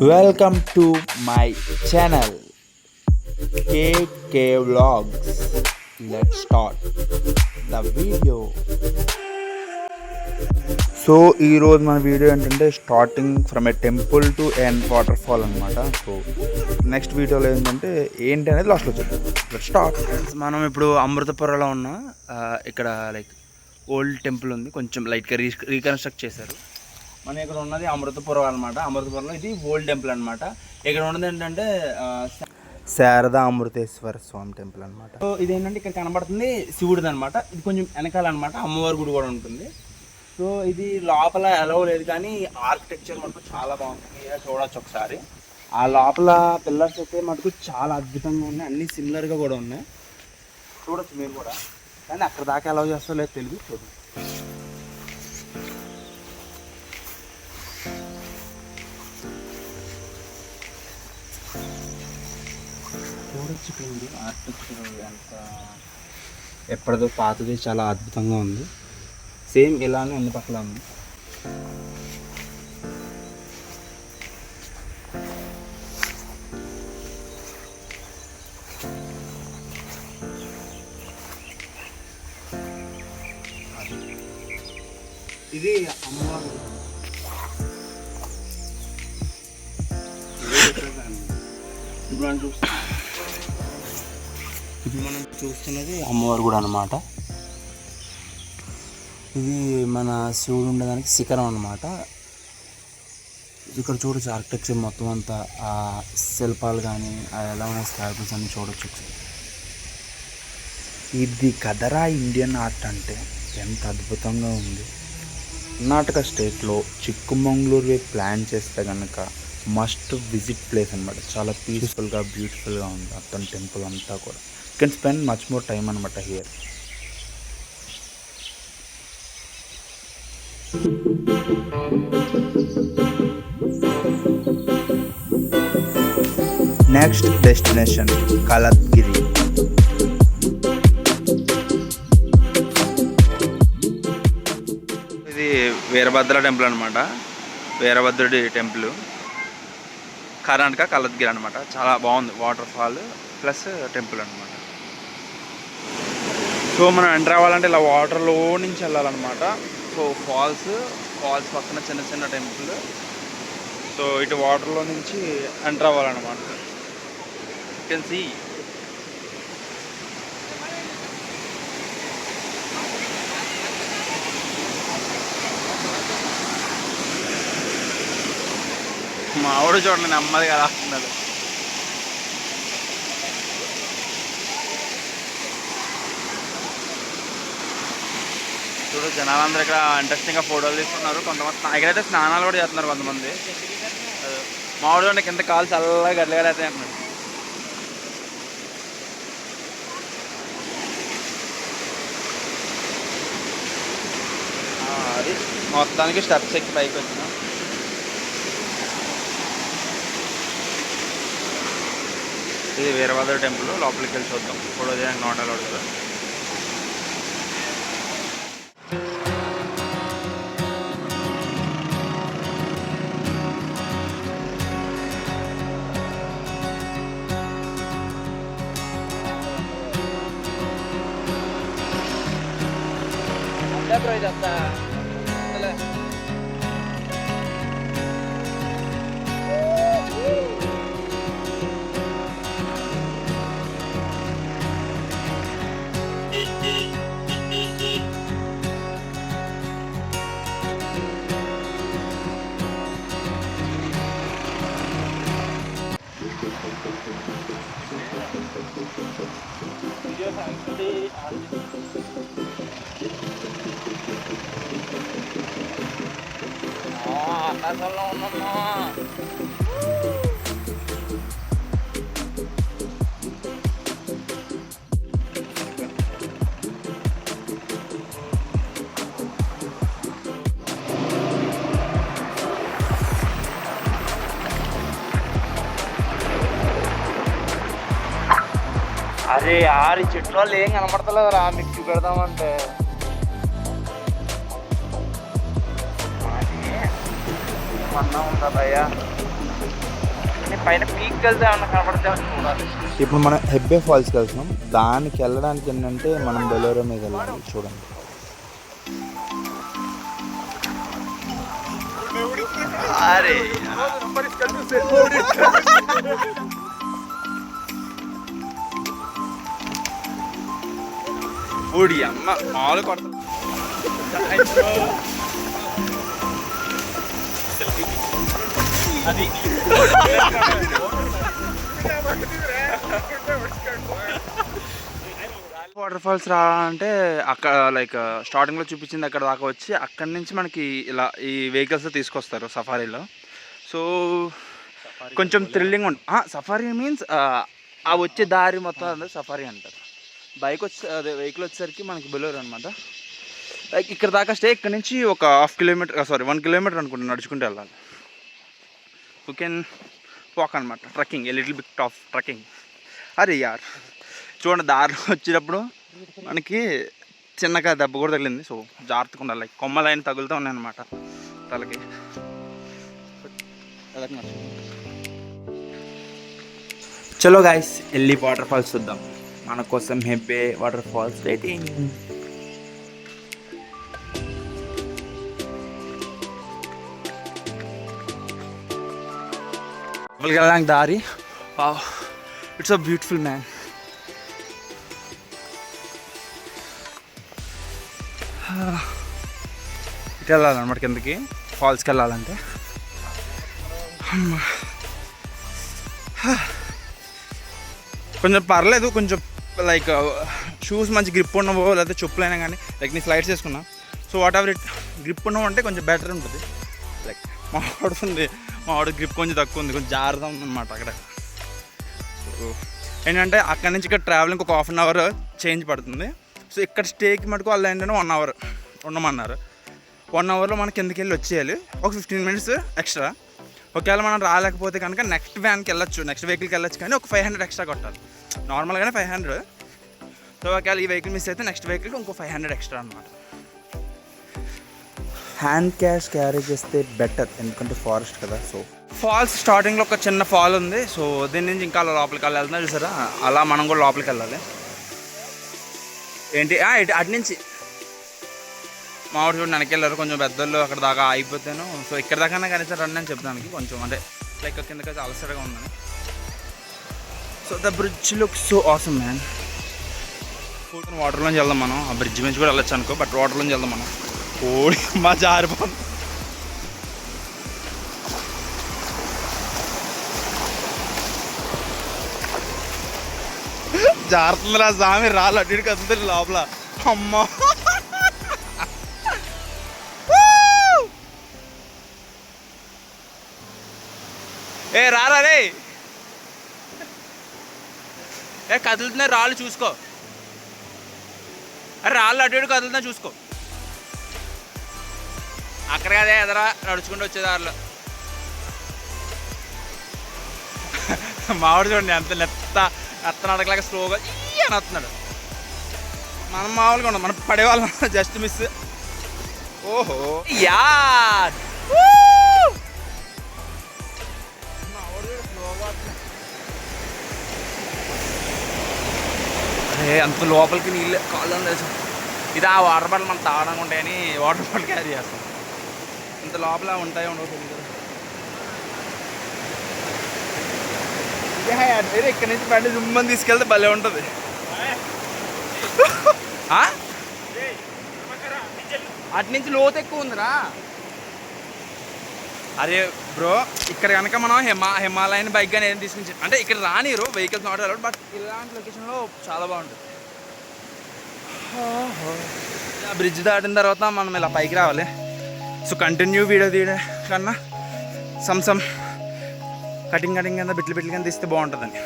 Welcome to my channel KK Vlogs. Let's start the video. So ఈరోజు మన video ఏంటంటే starting from A temple to and water fall అనమాట. So next వీడియోలో ఏంటంటే ఏంటి అనేది లాస్ట్లో చూద్దాం. Let's start. మనం ఇప్పుడు అమృతపురంలో ఉన్నాం. ఇక్కడ లైక్ ఓల్డ్ టెంపుల్ ఉంది, కొంచెం లైట్గా రీకన్స్ట్రక్ట్ చేశారు. మన ఇక్కడ ఉన్నది అమృతపురం అనమాట. అమృతపురంలో ఇది ఓల్డ్ టెంపుల్ అనమాట. ఇక్కడ ఉన్నది ఏంటంటే శారదా అమృతేశ్వర స్వామి టెంపుల్ అనమాట. సో ఇదేంటంటే ఇక్కడ కనబడుతుంది శివుడిది అనమాట. ఇది కొంచెం వెనకాల అనమాట, అమ్మవారి గుడి కూడా ఉంటుంది. సో ఇది లోపల ఎలా లేదు కానీ ఆర్కిటెక్చర్ మటుకు చాలా బాగుంటుంది, చూడవచ్చు ఒకసారి. ఆ లోపల పిల్లర్స్ అయితే మటుకు చాలా అద్భుతంగా ఉన్నాయి, అన్నీ సిమిలర్గా కూడా ఉన్నాయి, చూడొచ్చు మీరు కూడా. కానీ అక్కడ దాకా ఎలా చేస్తో లేదు తెలియదు, చూడండి. చూడొచ్చు ఆర్కిటెక్చర్ ఎంత ఎప్పటిదో పాతది, చాలా అద్భుతంగా ఉంది. సేమ్ ఇలానే అన్ని పక్కల ఉంది. ఇది అమ్మవారు ఇప్పుడు మనం చూస్తున్నది అమ్మవారు కూడా అన్నమాట. ఇది మన శివుడు ఉండడానికి శిఖరం అన్నమాట. ఇక్కడ చూడొచ్చు ఆర్కిటెక్చర్ మొత్తం అంతా, ఆ శిల్పాలు కానీ ఎలా ఉన్నాయి, స్కాల్ప్స్ అన్నీ చూడొచ్చు. ఇది కదరా ఇండియన్ ఆర్ట్ అంటే ఎంత అద్భుతంగా ఉంది. కర్ణాటక స్టేట్లో చిక్కమంగళూరు వైపు ప్లాన్ చేస్తే కనుక మస్ట్ విజిట్ ప్లేస్ అనమాట. చాలా పీస్ఫుల్గా బ్యూటిఫుల్గా ఉంది అతని టెంపుల్ అంతా కూడా. You can spend much more time అనమాట హియర్. Next destination Kalathgiri. ఇది వీరభద్ర టెంపుల్ అనమాట. వీరభద్రుడి టెంపుల్, కర్ణాటక కలత్గిరి అనమాట. చాలా బాగుంది, వాటర్ ఫాల్ ప్లస్ టెంపుల్ అనమాట. సో మనం ఎంటర్ అవ్వాలంటే ఇలా వాటర్లో నుంచి వెళ్ళాలన్నమాట. సో ఫాల్స్ పక్కన చిన్న చిన్న టెంపుల్. సో ఇటు వాటర్లో నుంచి ఎంటర్ అవ్వాలన్నమాట. You can see. మా ఆవిడ చూడండి నెమ్మదిగా రాస్తున్నారు. చూడు జనాలందరూ ఇక్కడ ఇంట్రెస్టింగ్గా ఫోటోలు తీసుకున్నారు. కొంతమంది ఇక్కడైతే స్నానాలు కూడా చేస్తున్నారు కొంతమంది. మా ఆవిడ చూడండి కింద కాలు చల్లగా గడ్డగడైతే అంటున్నారు. అది మొత్తానికి స్టెప్స్ ఎక్కి పైకి వచ్చినాం. ఇది వీరభద్ర టెంపుల్. లోపలికి వెళ్ళి చూద్దాం. ఫోటో చేయడానికి నాట్ అలౌడ్ కదా. ఇదంతా ఆకాశంలో ఉన్నామా. అరే ఆరి చెట్లు వాళ్ళు ఏం కనపడతలేదురా, మీకు చూపెడదామంటే. మన్నా ఉందా భయ్యా? పైన పీక్ వెళ్తే ఏమన్నా కనపడితే చూడాలి. ఇప్పుడు మనం హెబ్బే ఫాల్స్కి వెళ్తున్నాం. దానికి వెళ్ళడానికి ఏంటంటే మనం బెలోరో మీద వెళ్ళాలి. చూడండి, అరే ఊడి అమ్మ మామూలు కొడతా. అది వాటర్ ఫాల్స్ రావాలంటే అక్కడ లైక్ స్టార్టింగ్లో చూపించింది అక్కడ దాకా వచ్చి అక్కడి నుంచి మనకి ఇలా ఈ వెహికల్స్ తీసుకొస్తారు సఫారీలో. సో కొంచెం థ్రిల్లింగ్ ఉంటుంది. సఫారీ మీన్స్ ఆ వచ్చే దారి మొత్తం అందరూ సఫారీ అంటారు. బైక్ వచ్చి అదే వెహికల్ వచ్చేసరికి మనకి బెలోర్ అనమాట. లైక్ ఇక్కడ దాకా స్టే, ఇక్కడ నుంచి ఒక 1 కిలోమీటర్ అనుకుంటా నడుచుకుంటూ వెళ్ళాలి. యూ కెన్ వాక్ అనమాట. Trekking, a little bit of trekking. అరే యార్ చూడండి, దారిలో వచ్చేటప్పుడు మనకి చిన్నగా దెబ్బ కూడా తగిలింది. సో జాగ్రత్తగా ఉండాలి. లైక్ కొమ్మలైన తగులుతూ ఉన్నాయి అనమాట తలకి. చలో గాయస్, వెళ్ళి వాటర్ ఫాల్స్ చూద్దాం. మన కోసం హెబ్బే వాటర్ ఫాల్స్ వెయిటింగ్. వెళ్ళడానికి దారి ఇట్స్ అ బ్యూటిఫుల్ మ్యాన్. ఇటు వెళ్ళాలన్నమాట కిందకి, ఫాల్స్కి వెళ్ళాలంటే. కొంచెం పర్లేదు, కొంచెం లైక్ షూస్ మంచి గ్రిప్ ఉన్నవో లేకపోతే చెప్పులైనా కానీ, లైక్ నీ స్లైడ్స్ వేసుకున్నా. So whatever it grip ఉన్నవు అంటే కొంచెం బెటర్ ఉంటుంది. లైక్ మా వాడు గ్రిప్ కొంచెం తక్కువ ఉంది, కొంచెం జాగ్రత్త ఉందన్నమాట అక్కడ. సో ఏంటంటే అక్కడి నుంచి ఇక్కడ ట్రావెలింగ్ ఒక 1/2 అవర్ చేంజ్ పడుతుంది. సో ఇక్కడ స్టేకి మటుకు వాళ్ళు ఏంటంటే 1 అవర్ ఉండమన్నారు. 1 అవర్లో మనం కిందకి వెళ్ళి వచ్చేయాలి. ఒక 15 మినిట్స్ ఎక్స్ట్రా. ఒకవేళ మనం రాలేకపోతే కనుక నెక్స్ట్ వ్యాన్కి వెళ్ళొచ్చు, నెక్స్ట్ వెహికల్కి వెళ్ళొచ్చు, కానీ ఒక 500 ఎక్స్ట్రా కొట్టాలి. నార్మల్గానే 500. సో ఒకవేళ ఈ వెహికల్ మిస్ అయితే నెక్స్ట్ వెహికల్కి ఇంకో 500 ఎక్స్ట్రా అనమాట. హ్యాండ్ క్యాష్ క్యారీ చేస్తే బెటర్, ఎందుకంటే ఫారెస్ట్ కదా. సో ఫాల్స్ స్టార్టింగ్లో ఒక చిన్న ఫాల్ ఉంది. సో దీని నుంచి ఇంకా అలా లోపలికి వెళ్తున్నా చూసారా, అలా మనం కూడా లోపలికి వెళ్ళాలి. ఏంటి అటు నుంచి మామిడి చూడండి వెనక్కి వెళ్ళారు. కొంచెం పెద్దలు అక్కడ దాకా అయిపోతాను. సో ఇక్కడ దాకా కనీసం రండి అని చెప్తానికి కొంచెం అంటే లైక్ కిందకి అలసటగా ఉందని. So the bridge look so awesome man. వాటర్లోంచి వెళ్దాం మనం. ఆ బ్రిడ్జ్ నుంచి కూడా వెళ్ళొచ్చు అనుకో, బట్ వాటర్లోంచి వెళ్దాం మనం. ఓడి మా జారిపోతుంది. జారుతుందిరా స్వామి, రాళ్ళు అడ్డికి వస్తుంది లోపల. అమ్మా ఏ రారా రే, ఏ కదులుతున్నాయి రాళ్ళు చూసుకో. అరే రాళ్ళు అడ్డు కదులుతున్నా చూసుకో. అక్కడ కదే ఎదరా నడుచుకుంటూ వచ్చేదారిలో. మామిడి చూడండి ఎంత నెత్త నడకలాగా స్లోగా అని వస్తున్నాడు. మనం మామూలుగా ఉన్నాం, మనం పడేవాళ్ళం జస్ట్ మిస్. ఓహో యార్ అరే అంత లోపలికి నీళ్ళు కాళ్ళు తెలుసు. ఇది ఆ వాటర్ బాటిల్ మనం తాగడానికి ఉంటాయని వాటర్ బాటిల్ క్యారీ చేస్తాం. ఇంత లోపల ఉంటాయో ఉండవు తెలియదు. ఇదే ఇక్కడ నుంచి బండి జుమ్మని తీసుకెళ్తే భలే ఉంటుంది. అటు నుంచి లోతు ఎక్కువ ఉందిరా. అరే బ్రో, ఇక్కడ కనుక మనం హిమాలయన్ బైక్ కానీ ఏదైనా తీసుకుని అంటే ఇక్కడ రానిరు వెహికల్స్ నాట్ అలౌడ్, బట్ ఇలాంటి లొకేషన్లో చాలా బాగుంటుంది. ఆ బ్రిడ్జ్ దాటిన తర్వాత మనం ఇలా పైకి రావాలి. సో కంటిన్యూ వీడియో తీయడం కన్నా సమ్ కటింగ్ కింద బిట్లు కింద తీస్తే బాగుంటుందని.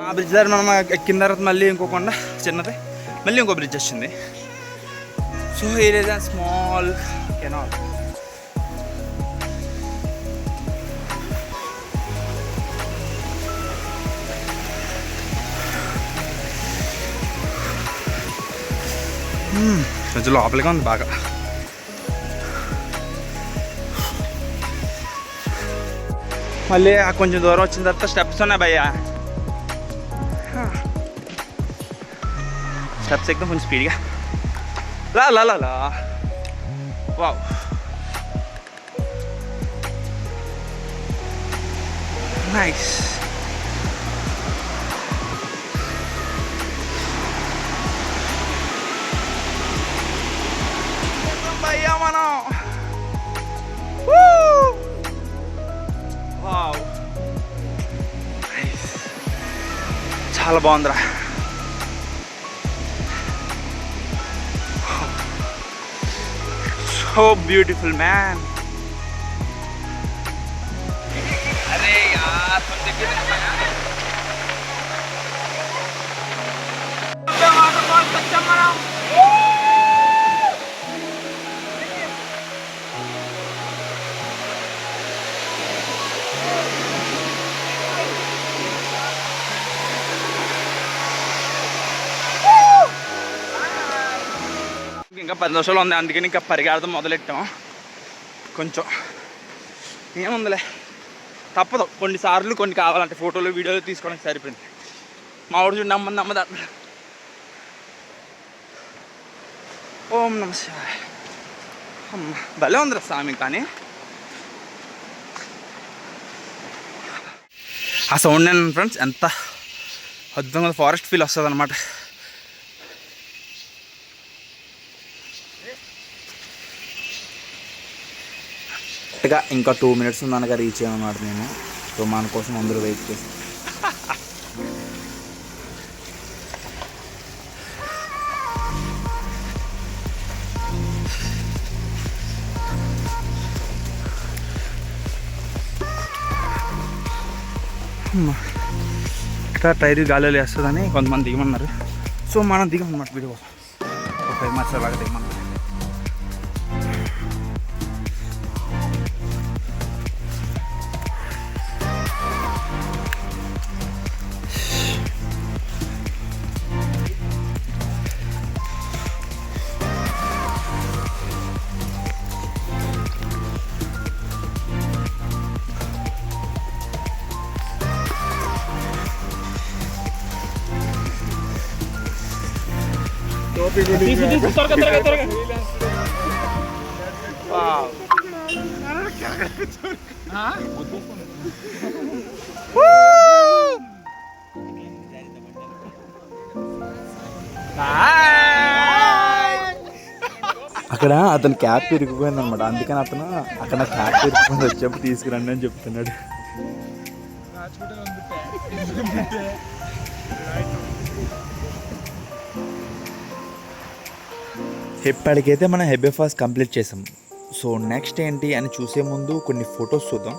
ఆ బ్రిడ్జ్ దగ్గర మనం ఎక్కిన తర్వాత మళ్ళీ ఇంకోకుండా చిన్నది మళ్ళీ ఇంకో బ్రిడ్జ్ వచ్చింది. So it is a small canal. కొంచెం లోపలిగా ఉంది బాగా. మళ్ళీ కొంచెం దూరం వచ్చిన తర్వాత స్టెప్స్ ఉన్నాయి భయ్యా. స్టెప్స్ ఎక్కువ కొంచెం స్పీడ్గా. లా లా లా లా వావ్. నైస్. భయ్యా మనం వావ్ నైస్. చాలా బాగుందిరా. So beautiful man. अरे यार तुम देखिए वाटरफॉल कच्चा मरा. ఇంకా 10 నిమిషాలు ఉంది, అందుకని ఇంకా పరిగెడతాం మొదలెట్టాం. కొంచెం ఏముందిలే, తప్పదు. కొన్నిసార్లు కొన్ని కావాలంటే ఫోటోలు వీడియోలు తీసుకోవడానికి సరిపోయింది. మా ఊరు చూడు నమ్మది అట్లా. ఓం నమ శివాయ. అమ్మ భలే ఉందిరా స్వామి. కానీ ఆ సౌండ్ నేను ఫ్రెండ్స్ ఎంత అద్భుతంగా ఫారెస్ట్ ఫీల్ వస్తుంది అనమాట. ఇంకా 2 minutes ఉందనగా రీచ్ అయ్యామన్నమాట నేను. సో మన కోసం అందరూ వెయిట్ చేసి ఇక్కడ టైర్ గాలి వేస్తుందని కొంతమంది దిగమన్నారు. సో మనం దిగమన్నమాట వీడియో కోసం. ఒక 5 minutes అలాగా దిగమన్నారు. అక్కడ అతను క్యాప్ ఇరిగిపోయింది అనమాట. అందుకని అతను అక్కడ క్యాప్ ఇరిగిపోయింది, వచ్చేప్పుడు తీసుకురండి అని చెప్తున్నాడు. ఇప్పటికైతే మనం హెబ్బే ఫాస్ట్ కంప్లీట్ చేసాం. సో నెక్స్ట్ ఏంటి అని చూసే ముందు కొన్ని ఫొటోస్ చూద్దాం.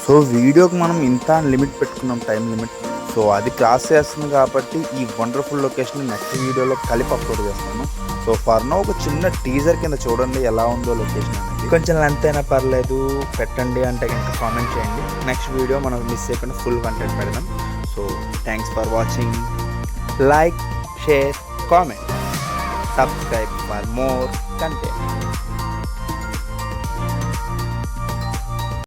సో వీడియోకి మనం ఇంత లిమిట్ పెట్టుకున్నాం, టైం లిమిట్. సో అది క్రాస్ చేస్తుంది కాబట్టి ఈ వండర్ఫుల్ లొకేషన్ నెక్స్ట్ వీడియోలో కలిపి అప్లోడ్ చేస్తాను. సో ఫర్ నౌ ఒక చిన్న టీజర్ కింద చూడండి ఎలా ఉందో లొకేషన్ అనేది. కొంచెం లెంత్ అయినా పర్లేదు పెట్టండి అంటే కనుక కామెంట్ చేయండి. నెక్స్ట్ వీడియో మనం మిస్ చేయకుండా ఫుల్ కంటెంట్ పెడదాం. So thanks for watching. Like, share, comment, subscribe for more content.